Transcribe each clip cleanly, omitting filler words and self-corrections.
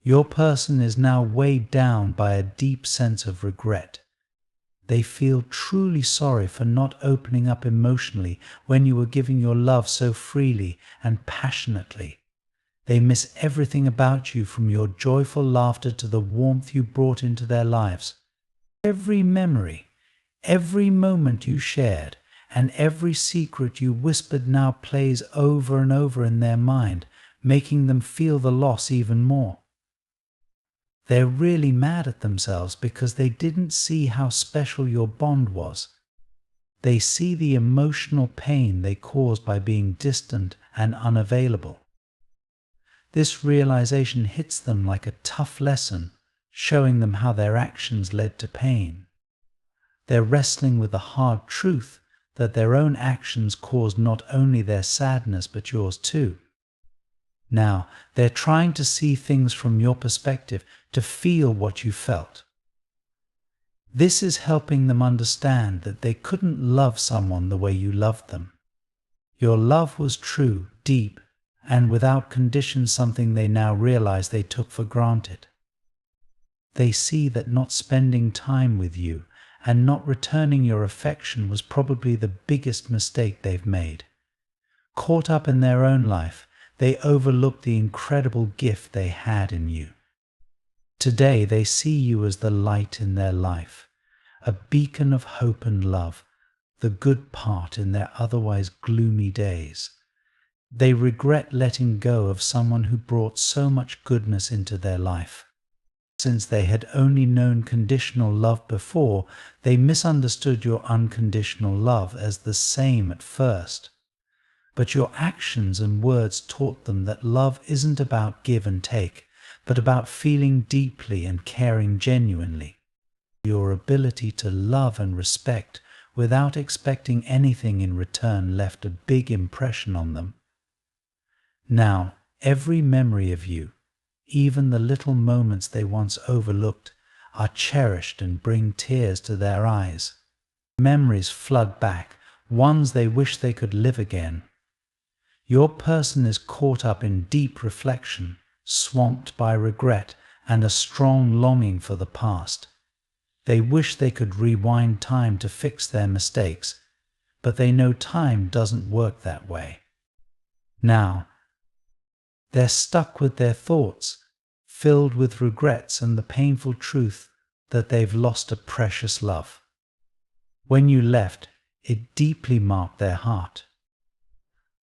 Your person is now weighed down by a deep sense of regret. They feel truly sorry for not opening up emotionally when you were giving your love so freely and passionately. They miss everything about you, from your joyful laughter to the warmth you brought into their lives. Every memory, every moment you shared, and every secret you whispered now plays over and over in their mind, making them feel the loss even more. They're really mad at themselves because they didn't see how special your bond was. They see the emotional pain they caused by being distant and unavailable. This realization hits them like a tough lesson, showing them how their actions led to pain. They're wrestling with the hard truth that their own actions caused not only their sadness but yours too. Now, they're trying to see things from your perspective, to feel what you felt. This is helping them understand that they couldn't love someone the way you loved them. Your love was true, deep, and without conditions, something they now realize they took for granted. They see that not spending time with you and not returning your affection was probably the biggest mistake they've made. Caught up in their own life, they overlooked the incredible gift they had in you. Today they see you as the light in their life, a beacon of hope and love, the good part in their otherwise gloomy days. They regret letting go of someone who brought so much goodness into their life. Since they had only known conditional love before, they misunderstood your unconditional love as the same at first. But your actions and words taught them that love isn't about give and take, but about feeling deeply and caring genuinely. Your ability to love and respect without expecting anything in return left a big impression on them. Now, every memory of you, even the little moments they once overlooked, are cherished and bring tears to their eyes. Memories flood back, ones they wish they could live again. Your person is caught up in deep reflection, swamped by regret and a strong longing for the past. They wish they could rewind time to fix their mistakes, but they know time doesn't work that way. Now, they're stuck with their thoughts, filled with regrets and the painful truth that they've lost a precious love. When you left, it deeply marked their heart.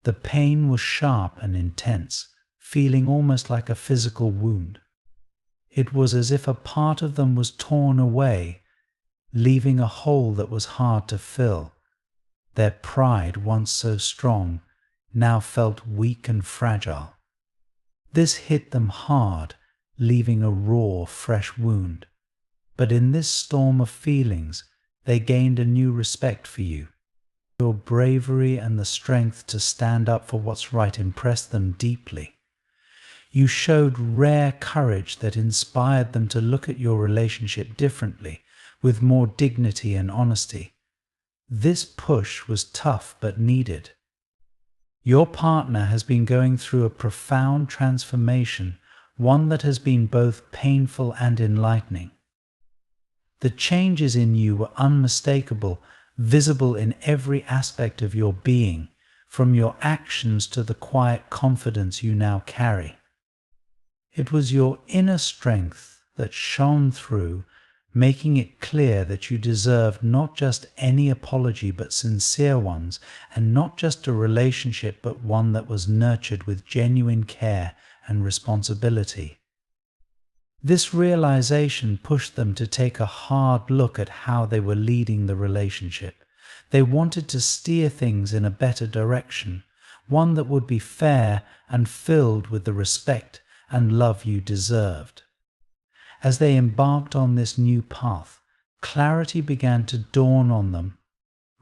The pain was sharp and intense, feeling almost like a physical wound. It was as if a part of them was torn away, leaving a hole that was hard to fill. Their pride, once so strong, now felt weak and fragile. This hit them hard, leaving a raw, fresh wound. But in this storm of feelings, they gained a new respect for you. Your bravery and the strength to stand up for what's right impressed them deeply. You showed rare courage that inspired them to look at your relationship differently, with more dignity and honesty. This push was tough but needed. Your partner has been going through a profound transformation, one that has been both painful and enlightening. The changes in you were unmistakable, visible in every aspect of your being, from your actions to the quiet confidence you now carry. It was your inner strength that shone through, making it clear that you deserved not just any apology but sincere ones, and not just a relationship but one that was nurtured with genuine care and responsibility. This realization pushed them to take a hard look at how they were leading the relationship. They wanted to steer things in a better direction, one that would be fair and filled with the respect and love you deserved. As they embarked on this new path, clarity began to dawn on them,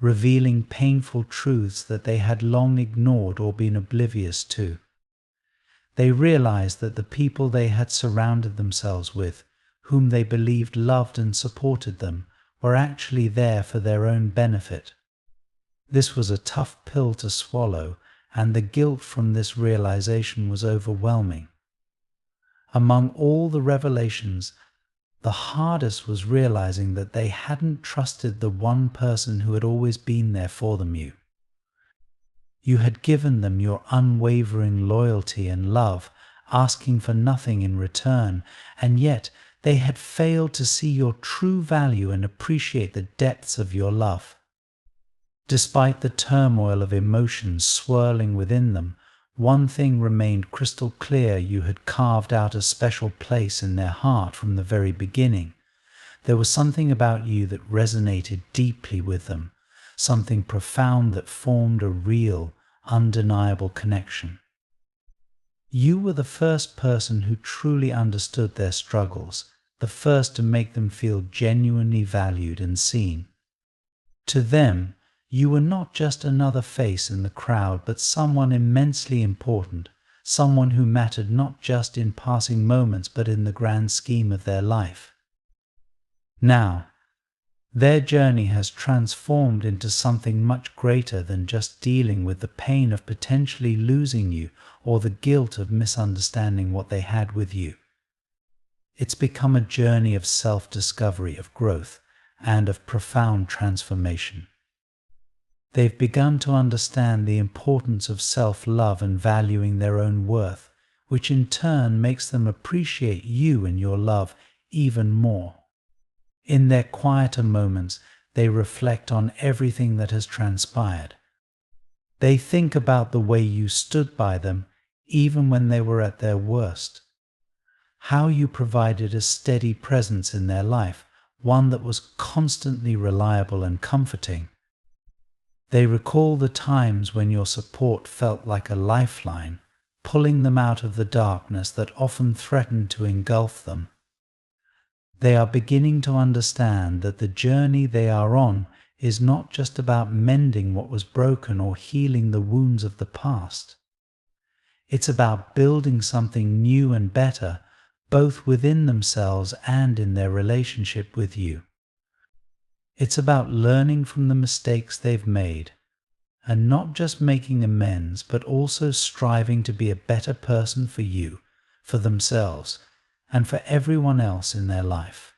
revealing painful truths that they had long ignored or been oblivious to. They realized that the people they had surrounded themselves with, whom they believed loved and supported them, were actually there for their own benefit. This was a tough pill to swallow, and the guilt from this realization was overwhelming. Among all the revelations, the hardest was realizing that they hadn't trusted the one person who had always been there for them. You had given them your unwavering loyalty and love, asking for nothing in return, and yet they had failed to see your true value and appreciate the depths of your love. Despite the turmoil of emotions swirling within them, one thing remained crystal clear: you had carved out a special place in their heart from the very beginning. There was something about you that resonated deeply with them, something profound that formed a real, undeniable connection. You were the first person who truly understood their struggles, the first to make them feel genuinely valued and seen. To them, you were not just another face in the crowd, but someone immensely important, someone who mattered not just in passing moments but in the grand scheme of their life. Now, their journey has transformed into something much greater than just dealing with the pain of potentially losing you or the guilt of misunderstanding what they had with you. It's become a journey of self-discovery, of growth, and of profound transformation. They've begun to understand the importance of self-love and valuing their own worth, which in turn makes them appreciate you and your love even more. In their quieter moments, they reflect on everything that has transpired. They think about the way you stood by them even when they were at their worst, how you provided a steady presence in their life, one that was constantly reliable and comforting. They recall the times when your support felt like a lifeline, pulling them out of the darkness that often threatened to engulf them. They are beginning to understand that the journey they are on is not just about mending what was broken or healing the wounds of the past. It's about building something new and better, both within themselves and in their relationship with you. It's about learning from the mistakes they've made, and not just making amends, but also striving to be a better person for you, for themselves, and for everyone else in their life.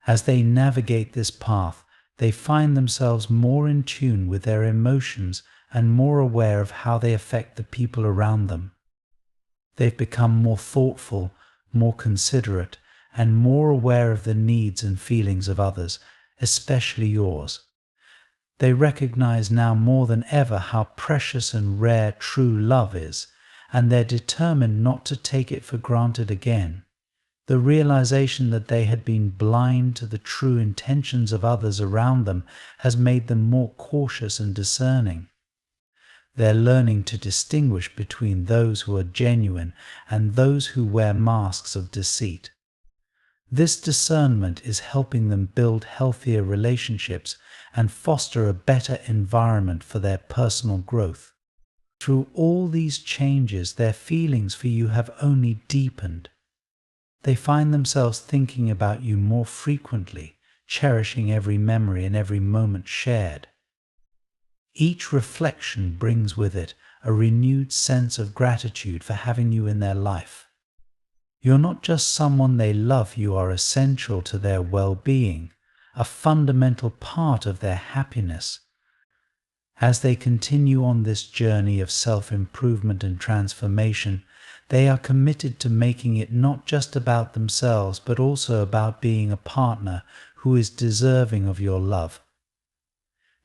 As they navigate this path, they find themselves more in tune with their emotions and more aware of how they affect the people around them. They've become more thoughtful, more considerate, and more aware of the needs and feelings of others, especially yours. They recognize now more than ever how precious and rare true love is, and they're determined not to take it for granted again. The realization that they had been blind to the true intentions of others around them has made them more cautious and discerning. They're learning to distinguish between those who are genuine and those who wear masks of deceit. This discernment is helping them build healthier relationships and foster a better environment for their personal growth. Through all these changes, their feelings for you have only deepened. They find themselves thinking about you more frequently, cherishing every memory and every moment shared. Each reflection brings with it a renewed sense of gratitude for having you in their life. You're not just someone they love, you are essential to their well-being, a fundamental part of their happiness. As they continue on this journey of self-improvement and transformation, they are committed to making it not just about themselves, but also about being a partner who is deserving of your love.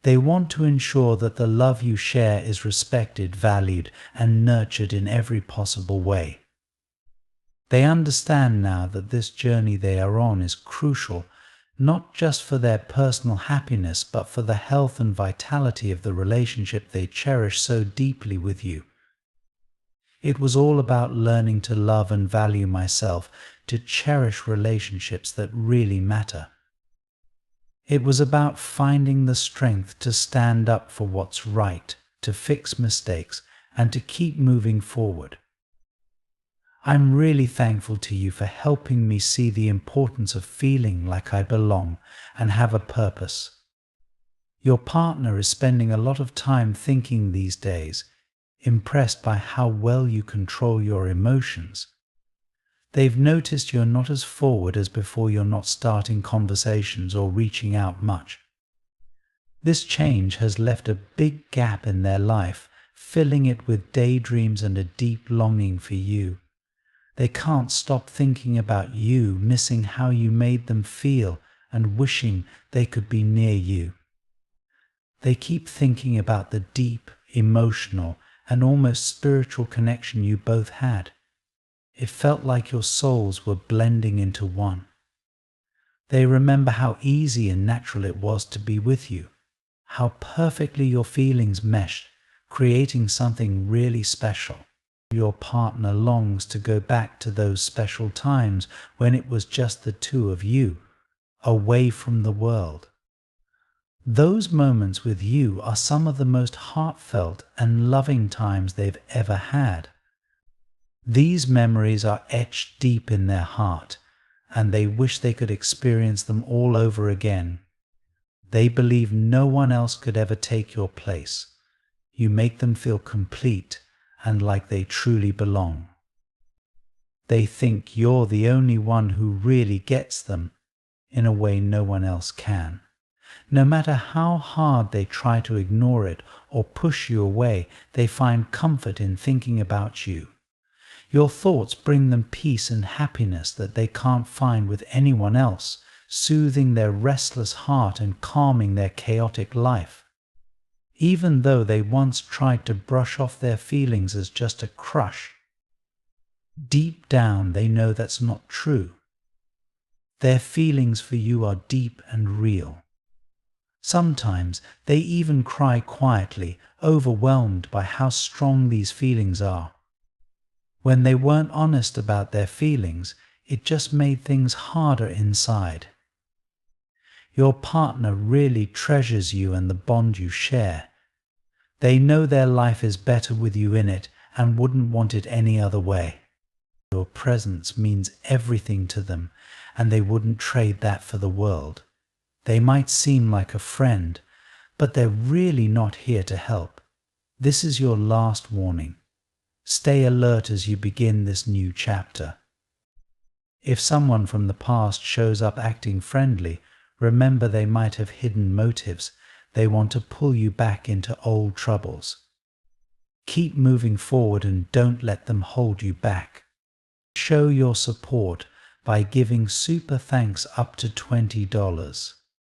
They want to ensure that the love you share is respected, valued, and nurtured in every possible way. They understand now that this journey they are on is crucial, not just for their personal happiness, but for the health and vitality of the relationship they cherish so deeply with you. It was all about learning to love and value myself, to cherish relationships that really matter. It was about finding the strength to stand up for what's right, to fix mistakes, and to keep moving forward. I'm really thankful to you for helping me see the importance of feeling like I belong and have a purpose. Your partner is spending a lot of time thinking these days, impressed by how well you control your emotions. They've noticed you're not as forward as before, you're not starting conversations or reaching out much. This change has left a big gap in their life, filling it with daydreams and a deep longing for you. They can't stop thinking about you, missing how you made them feel and wishing they could be near you. They keep thinking about the deep, emotional, and almost spiritual connection you both had. It felt like your souls were blending into one. They remember how easy and natural it was to be with you, how perfectly your feelings meshed, creating something really special. Your partner longs to go back to those special times when it was just the two of you, away from the world. Those moments with you are some of the most heartfelt and loving times they've ever had. These memories are etched deep in their heart, and they wish they could experience them all over again. They believe no one else could ever take your place. You make them feel complete and like they truly belong. They think you're the only one who really gets them in a way no one else can. No matter how hard they try to ignore it or push you away, they find comfort in thinking about you. Your thoughts bring them peace and happiness that they can't find with anyone else, soothing their restless heart and calming their chaotic life. Even though they once tried to brush off their feelings as just a crush, deep down they know that's not true. Their feelings for you are deep and real. Sometimes they even cry quietly, overwhelmed by how strong these feelings are. When they weren't honest about their feelings, it just made things harder inside. Your partner really treasures you and the bond you share. They know their life is better with you in it and wouldn't want it any other way. Your presence means everything to them, and they wouldn't trade that for the world. They might seem like a friend, but they're really not here to help. This is your last warning. Stay alert as you begin this new chapter. If someone from the past shows up acting friendly, remember they might have hidden motives. They want to pull you back into old troubles. Keep moving forward and don't let them hold you back. Show your support by giving super thanks up to $20.